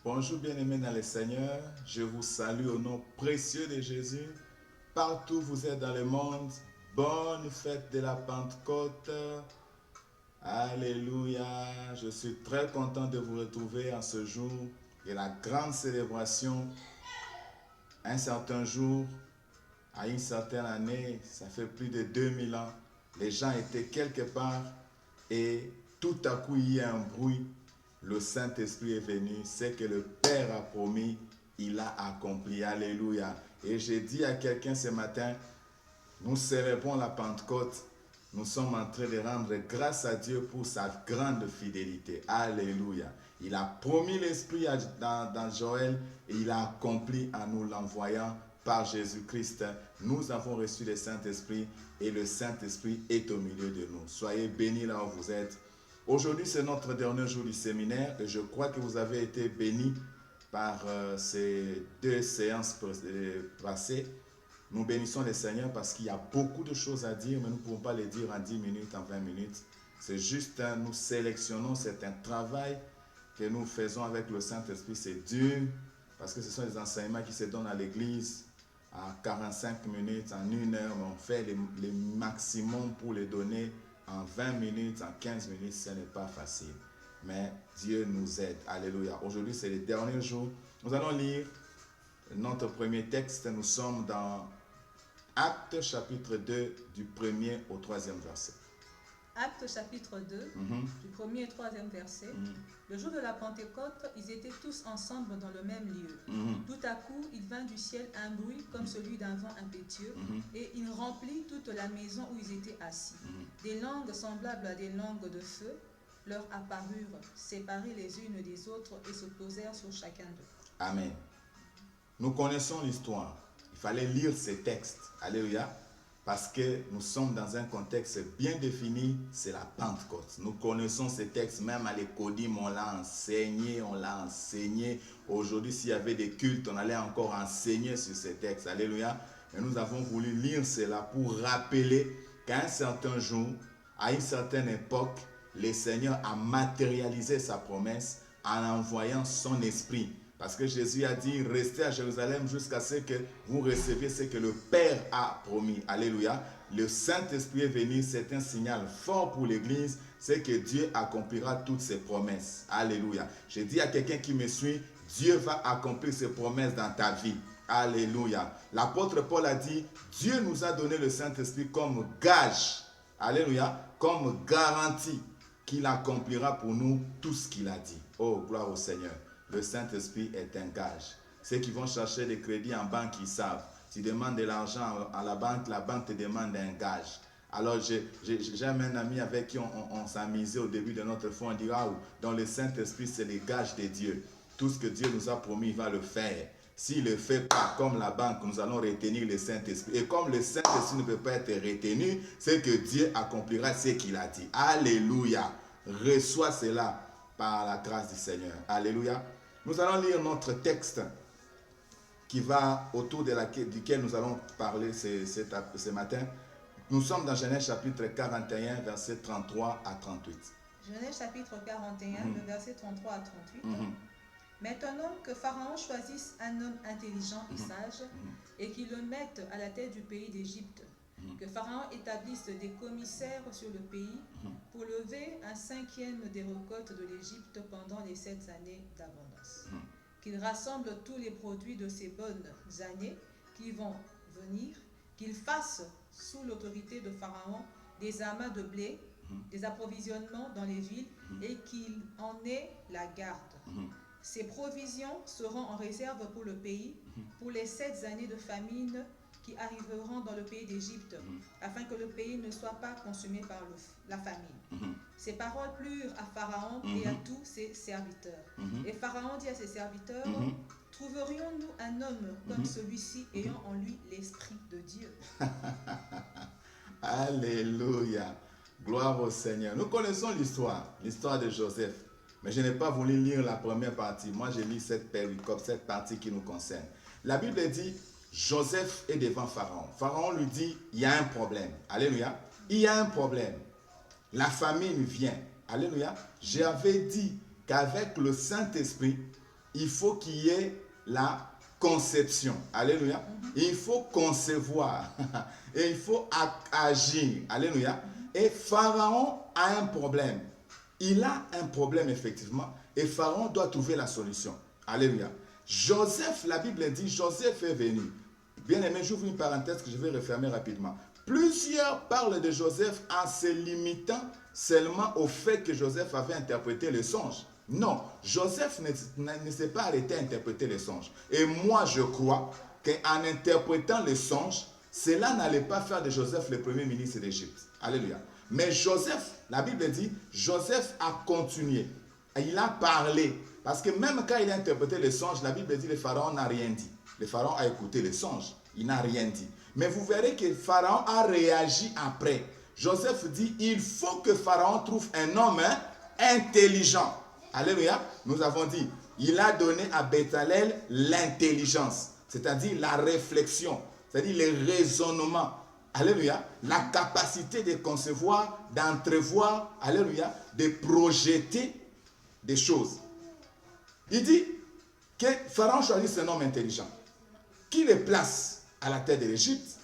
Bonjour bien-aimés dans le Seigneur, je vous salue au nom précieux de Jésus. Partout où vous êtes dans le monde, bonne fête de la Pentecôte. Alléluia, je suis très content de vous retrouver en ce jour de la grande célébration. Un certain jour, à une certaine année, ça fait plus de 2000 ans, les gens étaient quelque part et tout à coup il y a un bruit. Le Saint-Esprit est venu, c'est que le Père a promis, il a accompli. Alléluia. Et j'ai dit à quelqu'un ce matin, nous célébrons la Pentecôte, nous sommes en train de rendre grâce à Dieu pour sa grande fidélité. Alléluia. Il a promis l'Esprit dans Joël et il a accompli en nous l'envoyant par Jésus-Christ. Nous avons reçu le Saint-Esprit et le Saint-Esprit est au milieu de nous. Soyez bénis là où vous êtes. Aujourd'hui, c'est notre dernier jour du séminaire et je crois que vous avez été bénis par ces deux séances passées. Nous bénissons le Seigneur parce qu'il y a beaucoup de choses à dire, mais nous ne pouvons pas les dire en 10 minutes, en 20 minutes. C'est juste, nous sélectionnons, c'est un travail que nous faisons avec le Saint-Esprit. C'est dur parce que ce sont des enseignements qui se donnent à l'Église à 45 minutes, en 1 heure, mais on fait le maximum pour les donner en 20 minutes, en 15 minutes, ce n'est pas facile. Mais Dieu nous aide. Alléluia. Aujourd'hui, c'est le dernier jour. Nous allons lire notre premier texte. Nous sommes dans Actes chapitre 2, du 1er au 3e verset. Actes chapitre 2, du 1er et 3e verset. Le jour de la Pentecôte, ils étaient tous ensemble dans le même lieu. Tout à coup, il vint du ciel un bruit comme celui d'un vent impétueux, et il remplit toute la maison où ils étaient assis. Des langues semblables à des langues de feu leur apparurent, séparées les unes des autres, et se posèrent sur chacun d'eux. Amen. Nous connaissons l'histoire. Il fallait lire ces textes. Alléluia. Parce que nous sommes dans un contexte bien défini, c'est la Pentecôte. Nous connaissons ces textes, même à l'écodim, on l'a enseigné. Aujourd'hui, s'il y avait des cultes, on allait encore enseigner sur ces textes. Alléluia. Et nous avons voulu lire cela pour rappeler qu'à un certain jour, à une certaine époque, le Seigneur a matérialisé sa promesse en envoyant son esprit. Parce que Jésus a dit, restez à Jérusalem jusqu'à ce que vous receviez ce que le Père a promis. Alléluia. Le Saint-Esprit est venu, c'est un signal fort pour l'Église, c'est que Dieu accomplira toutes ses promesses. Alléluia. Je dis à quelqu'un qui me suit, Dieu va accomplir ses promesses dans ta vie. Alléluia. L'apôtre Paul a dit, Dieu nous a donné le Saint-Esprit comme gage. Alléluia. Comme garantie qu'il accomplira pour nous tout ce qu'il a dit. Oh, gloire au Seigneur. Le Saint-Esprit est un gage. Ceux qui vont chercher des crédits en banque, ils savent. Tu demandes de l'argent à la banque te demande un gage. Alors, j'ai un ami avec qui on s'amusait au début de notre foi. On dit, ah, dans le Saint-Esprit, c'est les gages de Dieu. Tout ce que Dieu nous a promis, il va le faire. S'il ne le fait pas comme la banque, nous allons retenir le Saint-Esprit. Et comme le Saint-Esprit ne peut pas être retenu, c'est que Dieu accomplira ce qu'il a dit. Alléluia. Reçois cela par la grâce du Seigneur. Alléluia. Nous allons lire notre texte qui va autour duquel nous allons parler ce matin. Nous sommes dans Genèse chapitre 41, versets 33 à 38. Genèse chapitre 41, le verset 33 à 38. Maintenant que Pharaon choisisse un homme intelligent et sage et qu'il le mette à la tête du pays d'Égypte, que Pharaon établisse des commissaires sur le pays pour lever un 5e des récoltes de l'Égypte pendant les 7 années d'abondance. Qu'il rassemble tous les produits de ces bonnes années qui vont venir, qu'il fasse sous l'autorité de Pharaon des amas de blé, des approvisionnements dans les villes et qu'il en ait la garde. Ces provisions seront en réserve pour le pays pour les 7 années de famine qui arriveront dans le pays d'Égypte, afin que le pays ne soit pas consumé par la famine. Ces paroles plurent à Pharaon et à tous ses serviteurs. Et Pharaon dit à ses serviteurs, trouverions-nous un homme comme celui-ci ayant en lui l'Esprit de Dieu? Alléluia. Gloire au Seigneur. Nous connaissons l'histoire de Joseph. Mais je n'ai pas voulu lire la première partie. Moi, je lis cette péricope, cette partie qui nous concerne. La Bible dit, Joseph est devant Pharaon. Pharaon lui dit, il y a un problème. Alléluia. Il y a un problème. La famine vient. Alléluia. J'avais dit qu'avec le Saint-Esprit, il faut qu'il y ait la conception. Alléluia. Il faut concevoir. Et il faut agir. Alléluia. Et Pharaon a un problème. Il a un problème effectivement. Et Pharaon doit trouver la solution. Alléluia. Joseph, la Bible dit, Joseph est venu. Bien aimé, j'ouvre une parenthèse que je vais refermer rapidement. Plusieurs parlent de Joseph en se limitant seulement au fait que Joseph avait interprété le songe. Non, Joseph ne s'est pas arrêté à interpréter les songes. Et moi, je crois qu'en interprétant les songes, cela n'allait pas faire de Joseph le premier ministre d'Égypte. Alléluia. Mais Joseph, la Bible dit, Joseph a continué. Il a parlé. Parce que même quand il a interprété les songes, la Bible dit que le Pharaon n'a rien dit. Le Pharaon a écouté les songes. Il n'a rien dit. Mais vous verrez que Pharaon a réagi après. Joseph dit, il faut que Pharaon trouve un homme intelligent. Alléluia. Nous avons dit, il a donné à Béthalel l'intelligence, c'est-à-dire la réflexion, c'est-à-dire le raisonnement. Alléluia. La capacité de concevoir, d'entrevoir, alléluia, de projeter des choses. Il dit que Pharaon choisit un homme intelligent, qui le place à la tête de l'Égypte.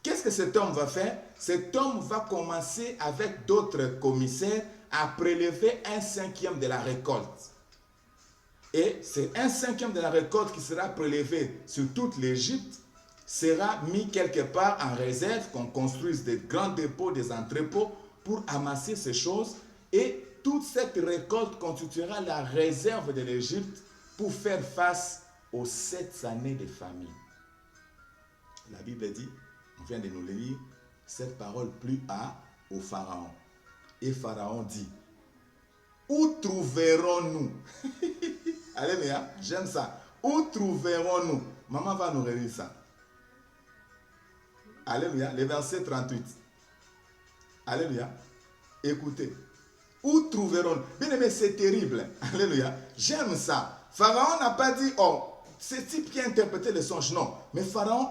Qu'est-ce que cet homme va faire? Cet homme va commencer avec d'autres commissaires à prélever 1/5 de la récolte. Et c'est 1/5 de la récolte qui sera prélevé sur toute l'Égypte, sera mis quelque part en réserve, qu'on construise des grands dépôts, des entrepôts pour amasser ces choses. Et toute cette récolte constituera la réserve de l'Égypte pour faire face aux 7 années de famine. La Bible dit, on vient de nous le lire, cette parole plut au Pharaon. Et Pharaon dit, où trouverons-nous? Alléluia, j'aime ça. Où trouverons-nous? Maman va nous relire ça. Alléluia, le verset 38. Alléluia. Écoutez. Où trouverons-nous? Bien aimé, c'est terrible. Alléluia. J'aime ça. Pharaon n'a pas dit, oh, c'est type qui a interprété le songe. Non. Mais Pharaon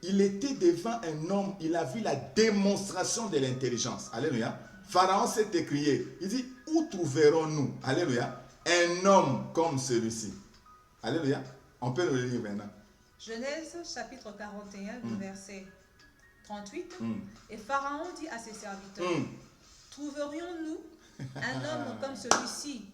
il était devant un homme, il a vu la démonstration de l'intelligence. Alléluia. Pharaon s'est écrié. Il dit, où trouverons-nous? Alléluia. Un homme comme celui-ci. Alléluia. On peut le lire maintenant. Genèse chapitre 41, verset 38. Et Pharaon dit à ses serviteurs, trouverions-nous un homme comme celui-ci,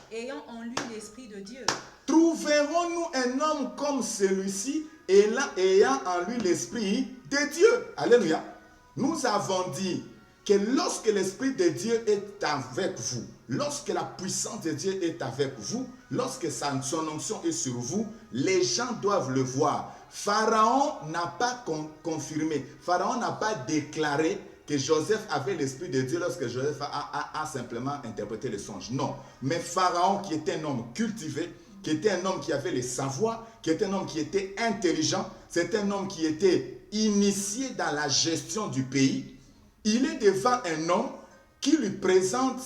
ayant en lui l'Esprit de Dieu? Trouverons-nous un homme comme celui-ci, ayant en lui l'Esprit de Dieu? Alléluia. Nous avons dit que lorsque l'Esprit de Dieu est avec vous, lorsque la puissance de Dieu est avec vous, lorsque son onction est sur vous, les gens doivent le voir. Pharaon n'a pas confirmé, Pharaon n'a pas déclaré que Joseph avait l'Esprit de Dieu lorsque Joseph a simplement interprété le songe. Non, mais Pharaon qui était un homme cultivé, qui était un homme qui avait le savoir, qui était un homme qui était intelligent, c'est un homme qui était initié dans la gestion du pays. Il est devant un homme qui lui présente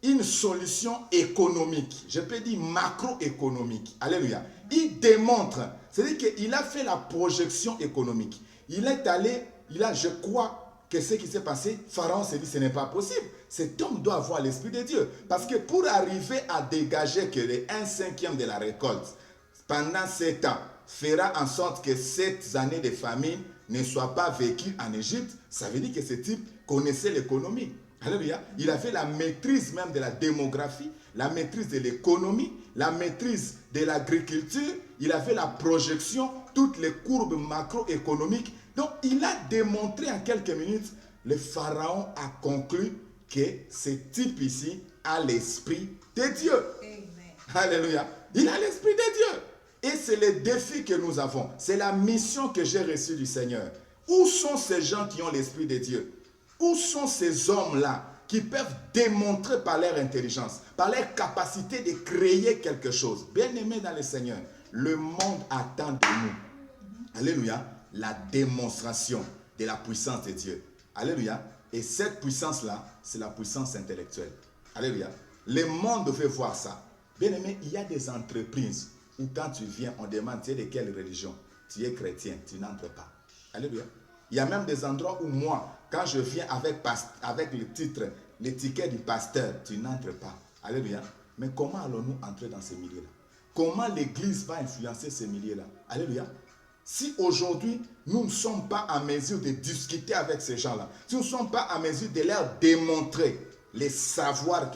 une solution économique, je peux dire macroéconomique. Alléluia. Il démontre, c'est-à-dire qu'il a fait la projection économique. Il est allé, je crois que ce qui s'est passé, Pharaon s'est dit, ce n'est pas possible. Cet homme doit avoir l'Esprit de Dieu. Parce que pour arriver à dégager que les 1/5 de la récolte, pendant 7 ans, fera en sorte que 7 années de famine ne soient pas vécues en Égypte, ça veut dire que ce type connaissait l'économie. Alléluia. Il avait la maîtrise même de la démographie, la maîtrise de l'économie, la maîtrise de l'agriculture. Il avait la projection, toutes les courbes macroéconomiques. Donc, il a démontré en quelques minutes, le Pharaon a conclu que ce type ici a l'Esprit de Dieu. Amen. Alléluia. Il a l'Esprit de Dieu. Et c'est le défi que nous avons. C'est la mission que j'ai reçue du Seigneur. Où sont ces gens qui ont l'Esprit de Dieu? Où sont ces hommes-là qui peuvent démontrer par leur intelligence, par leur capacité de créer quelque chose? Bien-aimés dans le Seigneur, le monde attend de nous. Alléluia. La démonstration de la puissance de Dieu. Alléluia. Et cette puissance-là, c'est la puissance intellectuelle. Alléluia. Le monde veut voir ça. Bien-aimé, il y a des entreprises où quand tu viens, on demande, tu es de quelle religion? Tu es chrétien, tu n'entres pas. Alléluia. Il y a même des endroits où moi, quand je viens avec le titre, l'étiquette du pasteur, tu n'entres pas. Alléluia. Mais comment allons-nous entrer dans ces milieux-là? comment l'Église va influencer ces milliers-là? Alléluia. Si aujourd'hui, nous ne sommes pas en mesure de discuter avec ces gens-là, si nous ne sommes pas en mesure de leur démontrer les savoirs